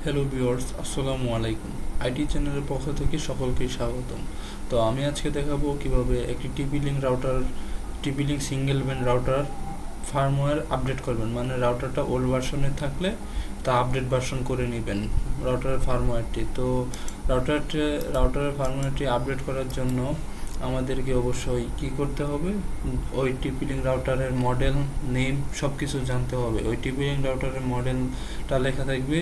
Hello viewers, আসসালামু আলাইকুম। IT চ্যানেলের পক্ষ থেকে সকলকে স্বাগতম। তো আমি আজকে দেখাবো কিভাবে একটি টিপি link single band router firmware update করবেন। মানে রাউটারটা ওল্ড ভার্সনে থাকলে তা আপডেট ভার্সন করে নেবেন রাউটারের ফার্মওয়্যারটি। তো রাউটারের ফার্মওয়্যারটি আপডেট করার জন্য আমাদেরকে অবশ্যই কি করতে হবে, ওই টিপি লিঙ্ক রাউটারের মডেল নেম সব কিছু জানতে হবে। ওই টিপি লিঙ্ক রাউটারের মডেলটা লেখা থাকবে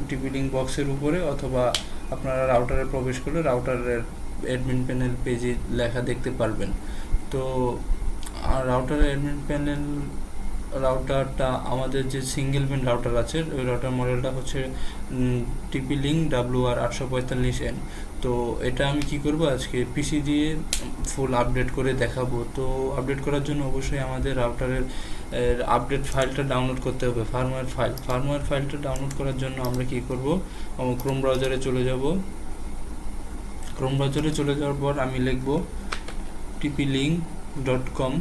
টিপি লিঙ্ক বক্সের উপরে, অথবা আপনারা রাউটারে প্রবেশ করলে রাউটারের অ্যাডমিন প্যানেল পেজে লেখা দেখতে পারবেন। তো রাউটারের অ্যাডমিন প্যানেল রাউটারটা আমাদের যে সিঙ্গেল ব্যান্ড রাউটার আছে, ওই রাউটার মডেলটা হচ্ছে টিপি লিঙ্ক WR845N। তো এটা আমি কি করব, আজকে পিসি দিয়ে ফুল আপডেট করে দেখাবো। তো আপডেট করার জন্য অবশ্যই আমাদের রাউটারের আপডেট ফাইলটা ডাউনলোড করতে হবে, ফার্মওয়্যার ফাইলটা ডাউনলোড করার জন্য আমরা কি করব, ক্রোম ব্রাউজারে চলে যাব। ক্রোম ব্রাউজারে চলে যাওয়ার পর আমি লিখব tplink.com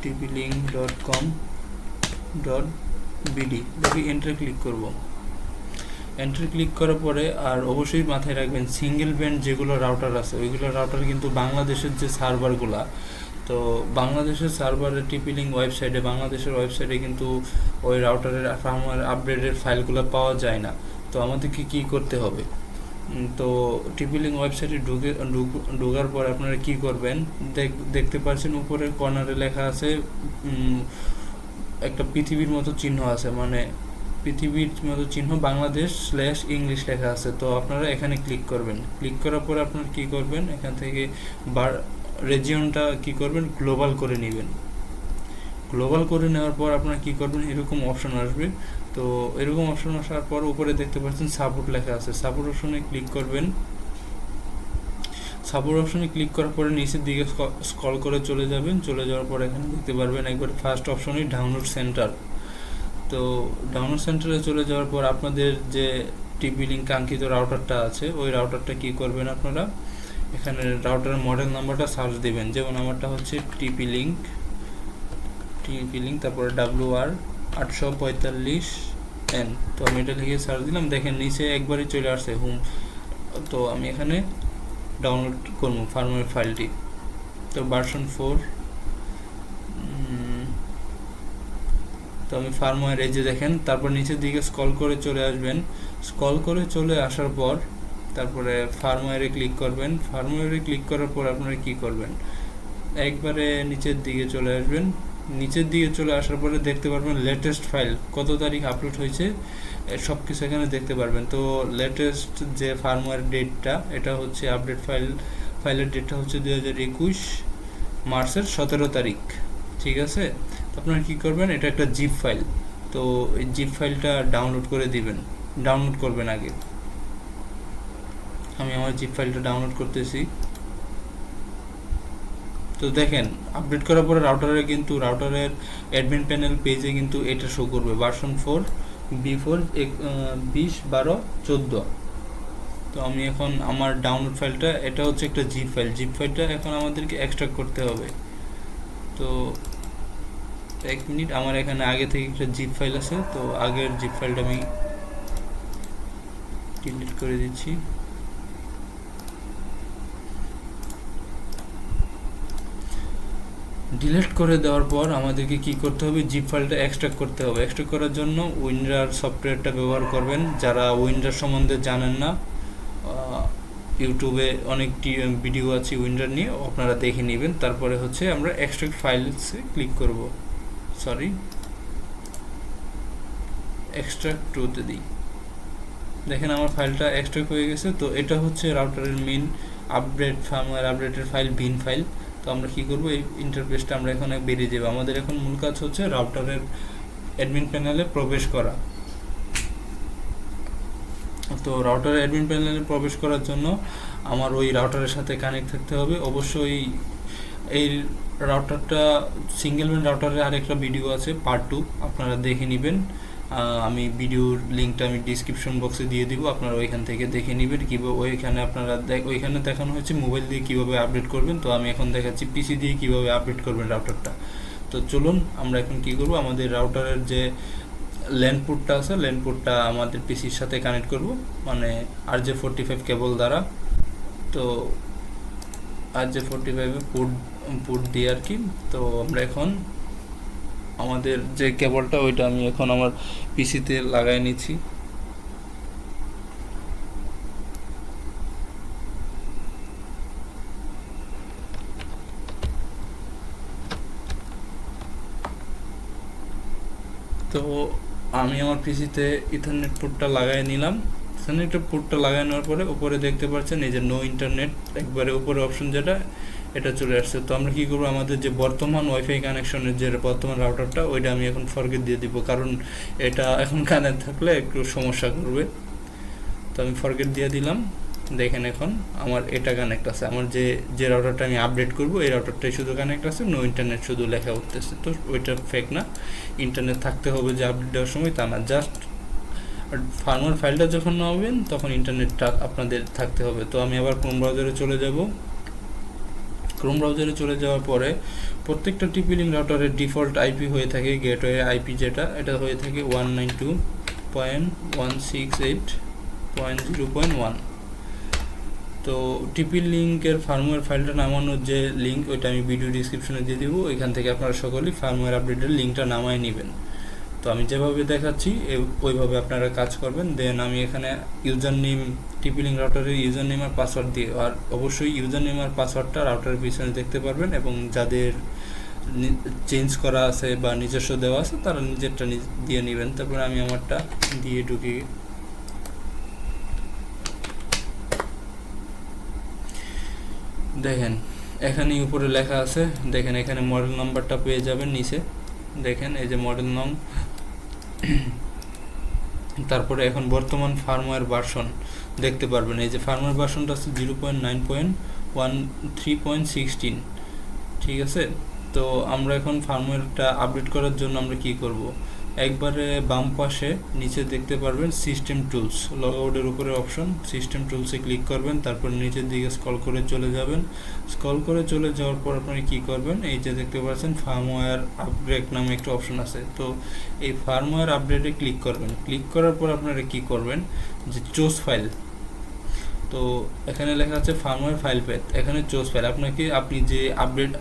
tplink.com.bd দেখি এন্টার ক্লিক করব। এন্টার ক্লিক করার পরে আর অবশ্যই মাথায় রাখবেন, সিঙ্গেল ব্যান্ড যেগুলো রাউটার আছে ওইগুলো রাউটার কিন্তু বাংলাদেশের যে সার্ভারগুলা, তো বাংলাদেশের সার্ভারের টিপি লিঙ্ক ওয়েবসাইটে, বাংলাদেশের ওয়েবসাইটে কিন্তু ওই রাউটারের ফার্মওয়্যার আপডেটের ফাইলগুলো পাওয়া যায় না। তো আমাদেরকে কি করতে হবে, তো টিপি লিঙ্ক ওয়েবসাইটে ঢোকার পর আপনারা কি করবেন, দেখতে পাচ্ছেন উপরের কর্নারে লেখা আছে একটা পৃথিবীর মতো চিহ্ন আছে, মানে পৃথিবীর মতো চিহ্ন বাংলাদেশ/ইংলিশ লেখা আছে। তো আপনারা এখানে ক্লিক করবেন। ক্লিক করার পর আপনারা কি করবেন, এখান থেকে রেজিয়নটা কি করবেন, গ্লোবাল করে নেবেন। গ্লোবাল করে নেওয়ার পর আপনারা কি করবেন, এরকম অপশন আসবে। তো এরকম অপশন আসার পর উপরে দেখতে পাচ্ছেন সাপোর্ট লেখা আছে, সাপোর্ট অপশনে ক্লিক করবেন। সাপোর্ট অপশনে ক্লিক করার পরে নিচের দিকে স্ক্রল করে চলে যাবেন। চলে যাওয়ার পর এখানে দেখতে পারবেন একবার ফার্স্ট অপশনই ডাউনলোড সেন্টার। তো ডাউনলোড সেন্টারে চলে যাওয়ার পর আপনাদের যে টিপি লিঙ্ক কাঙ্ক্ষিত রাউটারটা আছে, ওই রাউটারটা কি করবেন, আপনারা এখানে রাউটারের মডেল নাম্বারটা সার্চ দিবেন। যেমন আমারটা হচ্ছে টিপি লিঙ্ক, তারপরে WR845N। তো আমি এটা লিখে সার্চ দিলাম, দেখেন নিচে একবারই চলে আসছে হোম। তো আমি এখানে ডাউনলোড করবো ফার্মওয়্যার ফাইলটি। তো ভার্সন 4, তো আমি ফার্মওয়্যার এই যে দেখেন, তারপর নিচের দিকে স্ক্রল করে চলে আসবেন। স্ক্রল করে চলে আসার পর তারপরে ফার্মওয়্যারে ক্লিক করবেন। ফার্মওয়্যারে ক্লিক করার পর আপনারা কি করবেন, একবারে নিচের দিকে চলে আসবেন। নিচের দিকে চলে আসার পরে দেখতে পারবেন লেটেস্ট ফাইল কত তারিখ আপলোড হয়েছে সব কিছু এখানে দেখতে পারবেন। তো লেটেস্ট যে ফার্মওয়্যার ডেটটা, এটা হচ্ছে আপডেট ফাইলের ডেটটা হচ্ছে 2021 মার্চের 17 তারিখ। ঠিক আছে, তো আপনারা কী করবেন, এটা একটা জিপ ফাইল। তো এই জিপ ফাইলটা ডাউনলোড করে দিবেন, ডাউনলোড করবেন আগে। আমি আমার জিপ ফাইলটা ডাউনলোড করতেছি। তো দেখেন আপডেট করার পরে রাউটারের অ্যাডমিন প্যানেল পেজে কিন্তু এটা শো করবে ভার্সন 4 B4 20/12/14। তো আমি এখন আমার ডাউনলোড ফাইলটা, এটা হচ্ছে একটা জিপ ফাইলটা এখন আমাদেরকে এক্সট্রাক্ট করতে হবে। তো এক মিনিট, আমার এখানে আগে থেকে একটা জিপ ফাইল আছে, তো আগের জিপ ফাইলটা আমি ডিলিট করে দিচ্ছি। ডিলিট করে দেওয়ার পর আমাদেরকে কি করতে হবে, জিপ ফাইলটা এক্সট্রাক্ট করতে হবে। এক্সট্রাক্ট করার জন্য উইন্ডার সফটওয়্যারটা ব্যবহার করবেন। যারা উইন্ডার সম্বন্ধে জানেন না, ইউটিউবে অনেকটি ভিডিও আছে উইন্ডার নিয়ে, আপনারা দেখে নেবেন। তারপরে হচ্ছে আমরা এক্সট্রাক্ট ফাইলসে ক্লিক করব, এক্সট্রাক্ট টুতে দিই। দেখেন আমার ফাইলটা এক্সট্রাক্ট হয়ে গেছে। তো এটা হচ্ছে রাউটারের মেইন ফার্মওয়্যার আপডেটের ফাইল, বিন ফাইল। তো আমরা কি করব, এই ইন্টারফেসটা আমরা এখন বেরিয়ে যাব। আমাদের এখন মূল কাজ হচ্ছে রাউটারের অ্যাডমিন প্যানেলে প্রবেশ করা। তো রাউটারের অ্যাডমিন প্যানেলে প্রবেশ করার জন্য আমার ওই রাউটারের সাথে কানেক্ট থাকতে হবে। অবশ্যই এই রাউটারটা সিঙ্গেল ব্যান্ড রাউটারের আরেকটা ভিডিও আছে পার্ট 2, আপনারা দেখে নেবেন। আমি ভিডিওর লিঙ্কটা আমি ডিসক্রিপশন বক্সে দিয়ে দিব, আপনারা ওইখান থেকে দেখে নেবেন কীভাবে। ওইখানে আপনারা ওইখানে দেখানো হয়েছে মোবাইল দিয়ে কীভাবে আপডেট করবেন, তো আমি এখন দেখাচ্ছি পিসি দিয়ে কীভাবে আপডেট করবেন রাউটারটা। তো চলুন আমরা এখন কী করব, আমাদের রাউটারের যে ল্যান পোর্টটা আছে, ল্যান পোর্টটা আমাদের পিসির সাথে কানেক্ট করব, মানে RJ45 কেবল দ্বারা। তো RJ45 পোর্ট দিয়ে আর কি। তো আমরা এখন আমাদের যে কেবলটা ওইটা আমি এখন আমার পিসিতে লাগাই নিচ্ছি। তো আমি আমার পিসিতে ইথারনেট পোর্টটা লাগাই নিলাম। ইথারনেট পোর্টটা লাগাই নেওয়ার পরে উপরে দেখতে পাচ্ছেন এই যে নো ইন্টারনেট, একবারে উপরে অপশন যেটা এটা চলে আসছে। তো আমরা কী করবো, আমাদের যে বর্তমান ওয়াইফাই কানেকশনের যে বর্তমান রাউটারটা ওইটা আমি এখন ফরগেট দিয়ে দিব, কারণ এটা এখন কানেক্ট থাকলে একটু সমস্যা করবে। তো আমি ফরগেট দিয়ে দিলাম। দেখেন এখন আমার এটা কানেক্ট আছে, আমার যে রাউটারটা আমি আপডেট করব এই রাউটারটাই শুধু কানেক্ট আছে, নো ইন্টারনেট শুধু লেখা উঠতেছে। তো ওইটা ফেক না, ইন্টারনেট থাকতে হবে যে আপডেট দেওয়ার সময় তা না, জাস্ট ফার্মওয়্যার ফাইলটা যখন নামাবেন তখন ইন্টারনেটটা আপনাদের থাকতে হবে। তো আমি আবার ক্রোম ব্রাউজারে চলে যাব। ক্রোম ব্রাউজারে চলে যাওয়ার পরে প্রত্যেকটা টিপি-লিঙ্ক রাউটারের ডিফল্ট আইপি হয়ে থাকে গেটওয়ে আইপি, যেটা এটা হয়ে থাকে 192.168.0.1। তো টিপি লিঙ্কের ফার্মওয়্যার ফাইলটা নামানোর যে লিঙ্ক ওইটা আমি ভিডিও ডিসক্রিপশনে দিয়ে দিব, ওইখান থেকে আপনারা সকলেই ফার্মওয়্যার আপডেটের লিঙ্কটা নামায় নেবেন। তো আমি যেভাবে দেখাচ্ছি ওইভাবে আপনারা কাজ করবেন। দেন আমি এখানে ইউজার নেম, টিপি লিঙ্ক রাউটারের ইউজার নেম আর পাসওয়ার্ড দিয়ে, আর অবশ্যই ইউজার নেম আর পাসওয়ার্ডটা রাউটারের পিছনে দেখতে পারবেন, এবং যাদের চেঞ্জ করা আছে বা নিজস্ব দেওয়া আছে তারা নিজেরটা দিয়ে নেবেন। তারপরে আমি আমারটা দিয়ে ঢুকি। দেখেন এখানে উপরে লেখা আছে, দেখেন এখানে মডেল নাম্বারটা পেয়ে যাবেন নিচে, দেখেন এই যে মডেল নং। তারপরে এখন বর্তমান ফার্মওয়্যার ভার্সন দেখতে পারবেন, এই যে ফার্মওয়্যার ভার্সনটা আছে 0.9.13.16, ঠিক আছে। তো আমরা এখন ফার্মওয়্যারটা আপডেট করার জন্য আমরা কি করব, একবারে বাম পাশে নিচে দেখতে পারবেন সিস্টেম টুলস, লগআউটের উপরে অপশন সিস্টেম টুলসে ক্লিক করবেন, তারপর নিচের দিকে স্ক্রল করে চলে যাবেন। স্ক্রল করে চলে যাওয়ার পর আপনারা কি করবেন, এই যে দেখতে পাচ্ছেন ফার্মওয়্যার আপডেট নামে একটা অপশন আছে। তো এই ফার্মওয়্যার আপডেটে ক্লিক করবেন। ক্লিক করার পর আপনারা কি করবেন, যে চুজ ফাইল, তো এখানে লেখা আছে ফার্মওয়্যার ফাইল পেথ, এখানে চুজ ফাইল, আপনি যে আপডেট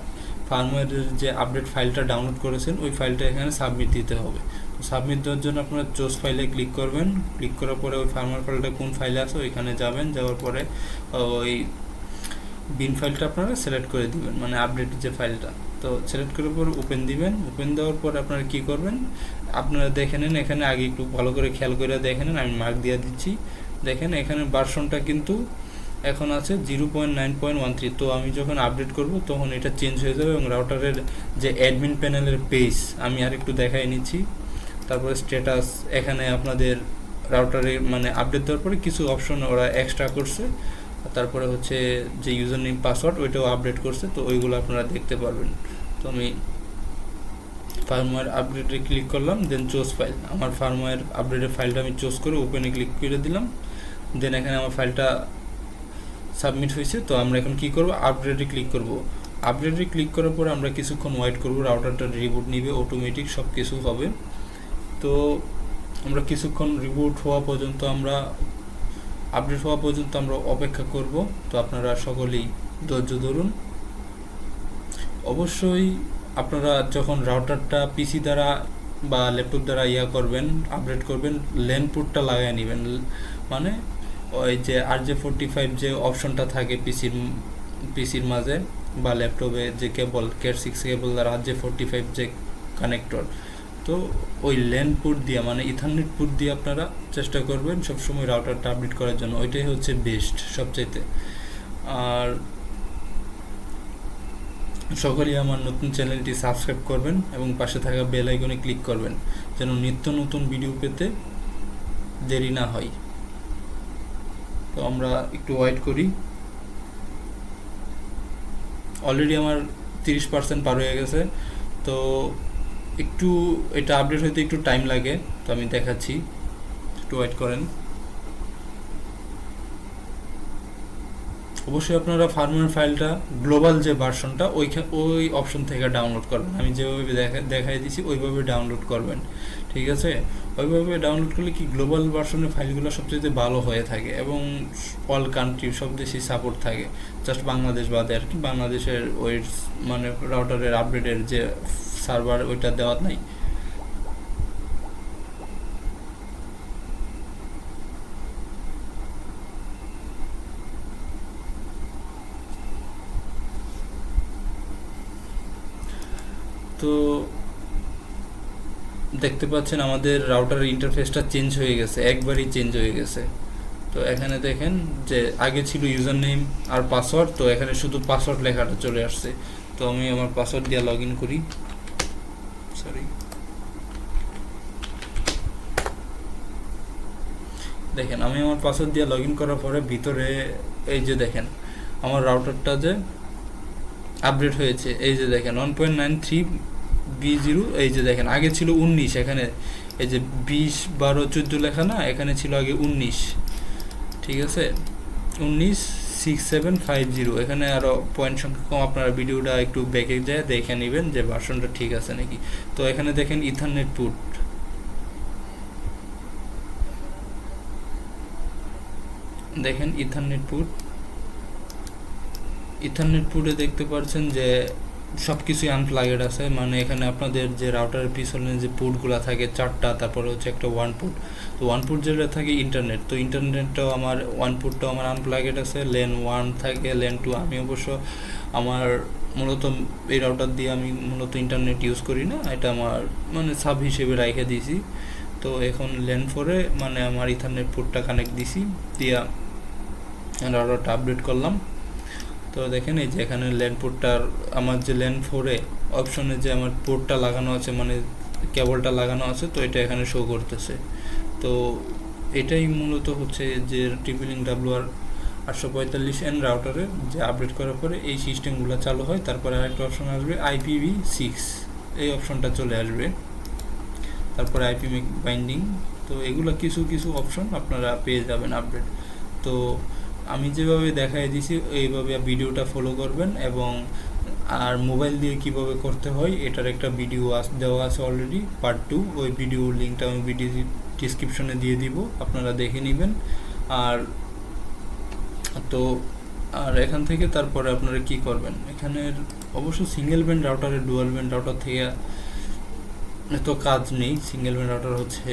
ফার্মওয়্যারের যে আপডেট ফাইলটা ডাউনলোড করেছেন ওই ফাইলটা এখানে সাবমিট দিতে হবে। তো সাবমিট দেওয়ার জন্য আপনারা চুজ ফাইলে ক্লিক করবেন। ক্লিক করার পরে ওই ফার্মওয়্যার ফাইলটা কোন ফাইলে আছে ওইখানে যাবেন, যাওয়ার পরে ওই বিন ফাইলটা আপনারা সিলেক্ট করে দিবেন, মানে আপডেটের যে ফাইলটা। তো সিলেক্ট করার পর ওপেন দিবেন। ওপেন দেওয়ার পর আপনারা কি করবেন, আপনারা দেখে নেন, এখানে আগে একটু ভালো করে খেয়াল করে দেখে নেন, আমি মার্ক দিয়ে দিচ্ছি। দেখেন এখানে ভার্সনটা কিন্তু এখন আছে 0.9.13। তো আমি যখন আপডেট করব তখন এটা চেঞ্জ হয়ে যাবে, এবং রাউটারের যে অ্যাডমিন প্যানেলের পেজ আমি আর একটু দেখাই নিচ্ছি। তারপরে স্ট্যাটাস, এখানে আপনাদের রাউটারে মানে আপডেট দেওয়ার পরে কিছু অপশন ওরা এক্সট্রা করছে, তারপরে হচ্ছে যে ইউজার নেম পাসওয়ার্ড ওইটাও আপডেট করছে, তো ওইগুলো আপনারা দেখতে পারবেন। তো আমি ফার্মওয়্যার আপডেটে ক্লিক করলাম, দেন চুজ ফাইল, আমার ফার্মওয়্যার আপডেটের ফাইলটা আমি চুজ করে ওপেনে ক্লিক করে দিলাম। দেন এখানে আমার ফাইলটা সাবমিট হয়েছে। তো আমরা এখন কি করব, আপডেটে ক্লিক করব। আপডেটে ক্লিক করার পর আমরা কিছুক্ষণ ওয়েট করব, রাউটারটা রিবুট নিবে, অটোমেটিক সব কিছু হবে। তো আমরা কিছুক্ষণ রিবুট হওয়া পর্যন্ত আমরা আপডেট হওয়া পর্যন্ত আমরা অপেক্ষা করব। তো আপনারা সকলেই ধৈর্য ধরুন। অবশ্যই আপনারা যখন রাউটারটা পিসি দ্বারা বা ল্যাপটপ দ্বারা করবেন, আপডেট করবেন, ল্যান পোর্টটা লাগাই নেবেন, মানে ওই যে RJ45 যে অপশনটা থাকে পিসির মাঝে বা ল্যাপটপে যে কেবল Cat6 কেবল আর RJ45 যে কানেক্টর, তো ওই ল্যান পোর্ট দিয়ে মানে ইথারনেট পোর্ট দিয়ে আপনারা চেষ্টা করবেন সবসময় রাউটারটা আপডেট করার জন্য, ওইটাই হচ্ছে বেস্ট সবচাইতে। আর সকলেই আমার নতুন চ্যানেলটি সাবস্ক্রাইব করবেন এবং পাশে থাকা বেল আইকনে ক্লিক করবেন, যেন নিত্য নতুন ভিডিও পেতে দেরি না হয়। তো আমরা একটু ওয়েট করি। অলরেডি আমার 30% পার হয়ে গেছে। তো একটু এটা আপডেট হতে একটু টাইম লাগে, তো আমি দেখাচ্ছি, একটু ওয়েট করেন। অবশ্যই আপনারা ফার্মওয়্যার ফাইলটা গ্লোবাল যে ভার্সনটা ওই অপশন থেকে ডাউনলোড করবেন। আমি যেভাবে দেখাই দিছি ওইভাবে ডাউনলোড করবেন, ঠিক আছে? ওইভাবে ডাউনলোড করলে কি গ্লোবাল ভার্সনের ফাইলগুলো সবচেয়ে ভালো হয়ে থাকে এবং অল কান্ট্রি সব দেশই সাপোর্ট থাকে, জাস্ট বাংলাদেশ বাদে আর কি। বাংলাদেশের ওই মানে রাউটারের আপডেটের যে সার্ভার ওইটা দেওয়া নাই। তো দেখতে পাচ্ছেন আমাদের রাউটারের ইন্টারফেসটা চেঞ্জ হয়ে গেছে, একবারই চেঞ্জ হয়ে গেছে। তো এখানে দেখেন যে আগে ছিল ইউজার নেম আর পাসওয়ার্ড, তো এখানে শুধু পাসওয়ার্ড লেখাটা চলে আসছে। তো আমি আমার পাসওয়ার্ড দিয়ে লগ ইন করি, সরি। দেখেন আমি আমার পাসওয়ার্ড দিয়ে লগ ইন করার পরে ভিতরে এই যে দেখেন আমার রাউটারটা যে আপডেট হয়েছে, এই যে দেখেন 1.93B0, এই যে দেখেন আগে ছিল 19, এখানে এই যে 20, 12, 14 লেখা না, এখানে ছিল আগে 19, ঠিক আছে? 196750, এখানে আরও পয়েন্ট সংখ্যা কম। আপনারা ভিডিওটা একটু ব্যাকে যায় দেখে নেবেন যে ভার্সনটা ঠিক আছে নাকি। তো এখানে দেখেন ইথারনেট পুট, দেখেন ইথারনেট পুটে দেখতে পাচ্ছেন যে সব কিছুই আনপ্লাগেড আছে, মানে এখানে আপনাদের যে রাউটারের পিছনে যে পোর্টগুলো থাকে 4টা, তারপরে হচ্ছে একটা ওয়ান পোর্ট। তো ওয়ান পোর্ট যেটা থাকে ইন্টারনেট, তো ইন্টারনেটটাও আমার ওয়ান পোর্টটাও আমার আনপ্লাগেড আছে। লেন 1 থাকে, লেন 2 আমি অবশ্য আমার মূলত এই রাউটার দিয়ে আমি মূলত ইন্টারনেট ইউজ করি না, এটা আমার মানে সাব হিসেবে রেখে দিয়েছি। তো এখন লেন 4-এ মানে আমার ইথারনেট পোর্টটা কানেক্ট দিছি, দিয়া রাউটারটা আপডেট করলাম। তো দেখেন এই যে এখানে ল্যান্ড পোর্টটার আমার যে ল্যান্ড 4-এ অপশনে যে আমার পোর্টটা লাগানো আছে, মানে কেবলটা লাগানো আছে, তো এটা এখানে শো করতেছে। তো এটাই মূলত হচ্ছে যে TP-Link WR845N রাউটারের যে আপডেট করার পরে এই সিস্টেমগুলো চালু হয়। তারপরে আরেকটা অপশন আসবে IPv6, এই অপশনটা চলে আসবে, তারপরে IP বাইন্ডিং। তো এগুলো কিছু কিছু অপশন আপনারা পেয়ে যাবেন আপডেট। তো আমি যেভাবে দেখাই দিছি এইভাবে ভিডিওটা ফলো করবেন, এবং আর মোবাইল দিয়ে কিভাবে করতে হয় এটার একটা ভিডিও দেওয়া আছে অলরেডি, পার্ট 2। ওই ভিডিওর লিঙ্কটা আমি ভিডিও ডিসক্রিপশনে দিয়ে দিব, আপনারা দেখে নেবেন। আর তো এখান থেকে তারপরে আপনারা কি করবেন, এখানের অবশ্য সিঙ্গেল ব্যান্ড রাউটারের ডুয়াল ব্যান্ড রাউটার থেকে এত কাজ নেই। সিঙ্গেল ব্যান্ড রাউটার হচ্ছে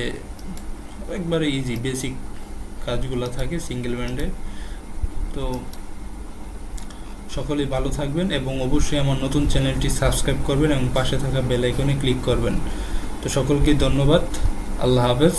একবারে ইজি, বেসিক কাজগুলো থাকে সিঙ্গেল ব্যান্ডে। তো সকলেই ভালো থাকবেন এবং অবশ্যই আমার নতুন চ্যানেলটি সাবস্ক্রাইব করবেন এবং পাশে থাকা বেল আইকনে ক্লিক করবেন। তো সকলকে ধন্যবাদ, আল্লাহ হাফেজ।